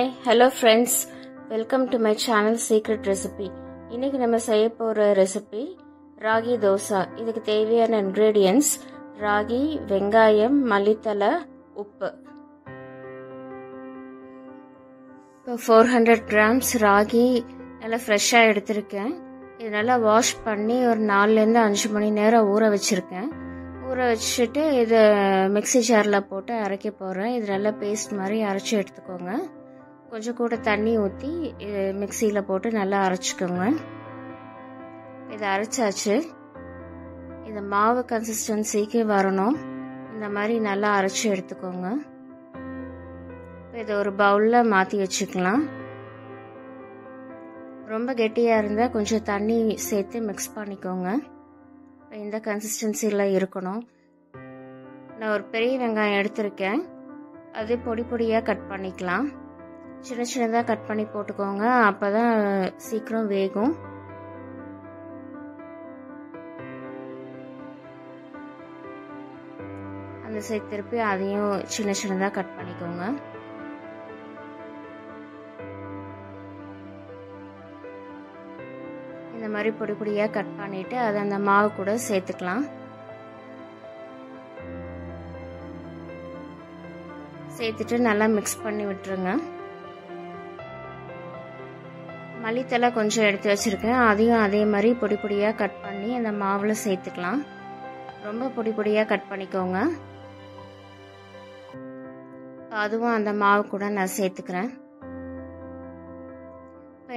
Hi, hello friends. Welcome to my channel Secret Recipe. இன்னைக்கு நம்ம செய்ய போற ரெசிபி ராகி தோசா. இதுக்கு தேவையான ingredients ராகி, வெங்காயம், மல்லித்தலை, உப்பு. இப்போ 400 grams ராகி நல்லா ஃப்ரெஷ்ஷா எடுத்திருக்கேன். இது நல்லா வாஷ் பண்ணி ஒரு 4 ல இருந்து 5 மணி நேரம் ஊற வச்சிருக்கேன். ஊற வச்சுட்டு இதை மிக்ஸி ஜாரில் போட்டு அரைக்க போகிறேன். இது நல்லா பேஸ்ட் மாதிரி அரைச்சி எடுத்துக்கோங்க. கொஞ்சம் கூட தண்ணி ஊற்றி மிக்சியில் போட்டு நல்லா அரைச்சிக்கோங்க. இதை அரைச்சாச்சு. இந்த மாவு கன்சிஸ்டன்சிக்கு வரணும். இந்த மாதிரி நல்லா அரைச்சி எடுத்துக்கோங்க. இதை ஒரு பவுலில் மாற்றி வச்சுக்கலாம். ரொம்ப கெட்டியாக இருந்தால் கொஞ்சம் தண்ணி சேர்த்து மிக்ஸ் பண்ணிக்கோங்க. இந்த கன்சிஸ்டன்சியில் இருக்கணும். நான் ஒரு பெரிய வெங்காயம் எடுத்திருக்கேன். அது பொடி பொடியாக கட் பண்ணிக்கலாம். சின்ன சின்னதாக கட் பண்ணி போட்டுக்கோங்க. அப்போ தான் சீக்கிரம் வேகும். அந்த சைடு திருப்பி அதையும் சின்ன சின்னதாக கட் பண்ணிக்கோங்க. இந்த மாதிரி பொடி பொடியாக கட் பண்ணிவிட்டு அதை அந்த மாவு கூட சேர்த்துக்கலாம். சேர்த்துட்டு நல்லா மிக்ஸ் பண்ணி விட்டுருங்க. மல்லித்தலை கொஞ்சம் எடுத்து வச்சுருக்கேன். அதையும் அதே மாதிரி பொடி பொடியாக கட் பண்ணி அந்த மாவில் சேர்த்துக்கலாம். ரொம்ப பொடி பொடியாக கட் பண்ணிக்கோங்க. அதுவும் அந்த மாவு கூட நான் சேர்த்துக்கிறேன்.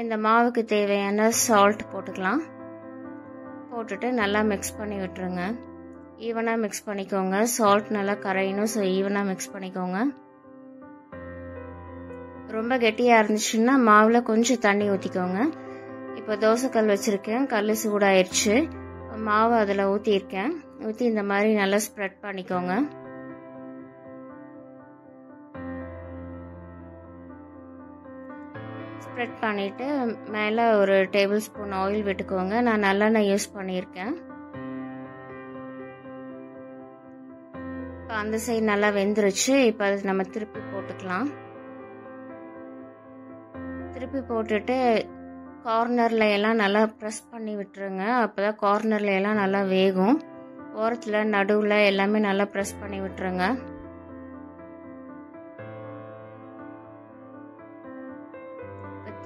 இந்த மாவுக்கு தேவையான சால்ட் போட்டுக்கலாம். போட்டுட்டு நல்லா மிக்ஸ் பண்ணி விட்டுருங்க. ஈவனாக மிக்ஸ் பண்ணிக்கோங்க. சால்ட் நல்லா கரையணும். ஸோ ஈவனாக மிக்ஸ் பண்ணிக்கோங்க. ரொம்ப கெட்டியாக இருந்துச்சுன்னா மாவில் கொஞ்சம் தண்ணி ஊற்றிக்கோங்க. இப்போ தோசைக்கல் வச்சுருக்கேன். கல் சூடாயிருச்சு. மாவு அதில் ஊற்றிருக்கேன். ஊற்றி இந்த மாதிரி நல்லா ஸ்ப்ரெட் பண்ணிக்கோங்க. ஸ்ப்ரெட் பண்ணிவிட்டு மேலே ஒரு டேபிள் ஸ்பூன் ஆயில் விட்டுக்கோங்க. நான் நல்லெண்ணெய் யூஸ் பண்ணியிருக்கேன். இப்போ அந்த சைடு நல்லா வெந்துருச்சு. இப்போ அது நம்ம திருப்பி போட்டுக்கலாம். திருப்பி போட்டுட்டு கார்னரில் எல்லாம் நல்லா ப்ரெஸ் பண்ணி விட்டுருங்க. அப்போ தான் கார்னரில் எல்லாம் நல்லா வேகும். ஓரத்தில் நடுவில் எல்லாமே நல்லா ப்ரெஸ் பண்ணி விட்டுருங்க.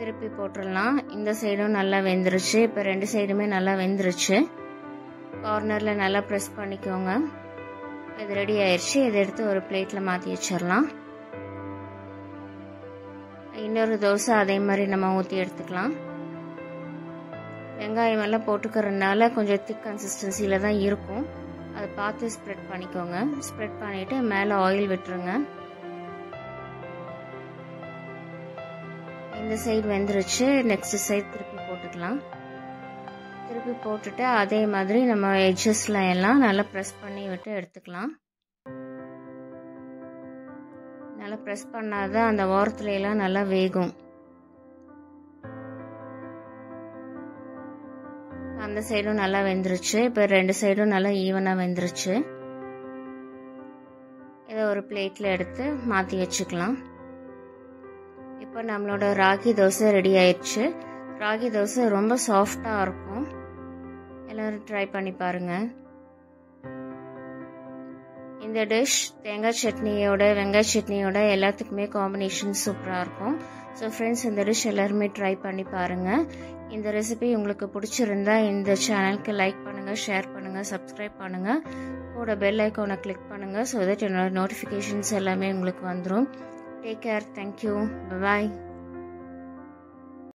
திருப்பி போட்டுடலாம். இந்த சைடும் நல்லா வெந்துருச்சு. இப்போ 2 சைடுமே நல்லா வெந்துருச்சு. கார்னரில் நல்லா ப்ரெஸ் பண்ணிக்கோங்க. இது ரெடி ஆயிடுச்சு. இதை எடுத்து ஒரு பிளேட்டில் மாற்றி வச்சிடலாம். இன்னொரு தோசை அதே மாதிரி நம்ம ஊற்றி எடுத்துக்கலாம். வெங்காயம் எல்லாம் போட்டுக்கிறதுனால கொஞ்சம் திக் கன்சிஸ்டன்சியில் தான் இருக்கும். அதை பார்த்து ஸ்ப்ரெட் பண்ணிக்கோங்க. ஸ்ப்ரெட் பண்ணிவிட்டு மேலே ஆயில் விட்டுருங்க. இந்த சைடு வெந்துருச்சு. நெக்ஸ்ட் சைடு திருப்பி போட்டுக்கலாம். திருப்பி போட்டுட்டு அதே மாதிரி நம்ம எட்ஜஸ்ல எல்லாம் நல்லா ப்ரெஸ் பண்ணி விட்டு எடுத்துக்கலாம். நல்லா ப்ரெஸ் பண்ணாதான் அந்த ஓரத்துல எல்லாம் நல்லா வேகும். அந்த சைடும் நல்லா வெந்துருச்சு. இப்போ 2 சைடும் நல்லா ஈவனா வெந்துருச்சு. இதை ஒரு பிளேட்ல எடுத்து மாற்றி வச்சுக்கலாம். இப்போ நம்மளோட ராகி தோசை ரெடி ஆயிடுச்சு. ராகி தோசை ரொம்ப சாஃப்டாக இருக்கும். எல்லாரும் ட்ரை பண்ணி பாருங்க. இந்த டிஷ் தேங்காய் சட்னியோட வெங்காய சட்னியோட எல்லாத்துக்குமே காம்பினேஷன் சூப்பராக இருக்கும். ஸோ ஃப்ரெண்ட்ஸ், இந்த டிஷ் எல்லாருமே ட்ரை பண்ணி பாருங்க. இந்த ரெசிபி உங்களுக்கு பிடிச்சிருந்தா இந்த சேனலுக்கு லைக் பண்ணுங்க, ஷேர் பண்ணுங்க, சப்ஸ்கிரைப் பண்ணுங்க. கூட பெல் ஐக்கானை கிளிக் பண்ணுங்க. ஸோ தட் என்னோட நோட்டிஃபிகேஷன்ஸ் எல்லாமே உங்களுக்கு வந்துடும். Take care. Thank you. Bye-bye.